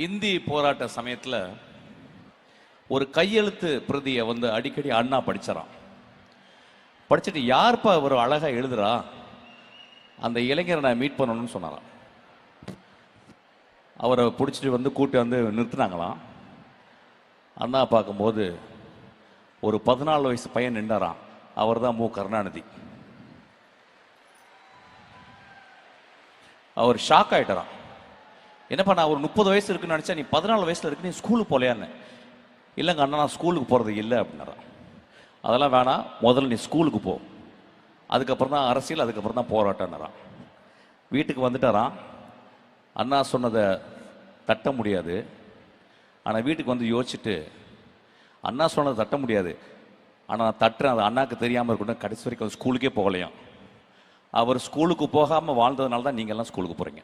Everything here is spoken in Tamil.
இந்தி போராட்ட சமயத்தில் ஒரு கையெழுத்து பிரதியை அடிக்கடி அண்ணா படிச்சாராம். படிச்சுட்டு யார்ப்பா ஒரு அழகா எழுதுறா, அந்த இளைஞரை நான் மீட் பண்ணணும்னு சொன்னாராம். அவரை பிடிச்சிட்டு கூட்டி நிறுத்தினாங்களாம். அண்ணா பார்க்கும்போது ஒரு 14 வயசு பையன் நின்றாராம். அவர் தான் மு. கருணாநிதி. அவர் ஷாக் ஆயிட்டாராம். என்னப்பா, நான் ஒரு 30 வயசு இருக்குன்னு நினச்சா, நீ 14 வயசுல இருக்கு, நீ ஸ்கூலுக்கு போலையான்னு. இல்லைங்க அண்ணா, நான் ஸ்கூலுக்கு போகிறது இல்லை அப்படின்னாராம். அதெல்லாம் வேணாம், முதல்ல நீ ஸ்கூலுக்கு போ, அதுக்கப்புறம் தான் அரசியல், அதுக்கப்புறம் தான் போராட்டம்னாராம். வீட்டுக்கு வந்துட்டாராம். அண்ணா சொன்னதை தட்ட முடியாது. ஆனால் வீட்டுக்கு யோசிச்சுட்டு, அண்ணா சொன்னதை தட்ட முடியாது, ஆனால் நான் தட்டுறேன், அது அண்ணாக்கு தெரியாமல் இருக்கட்டும், கடைசி வரைக்கும் ஸ்கூலுக்கே போகலையாம். அவர் ஸ்கூலுக்கு போகாமல் வாழ்ந்ததுனால தான் நீங்கள்லாம் ஸ்கூலுக்கு போகிறீங்க.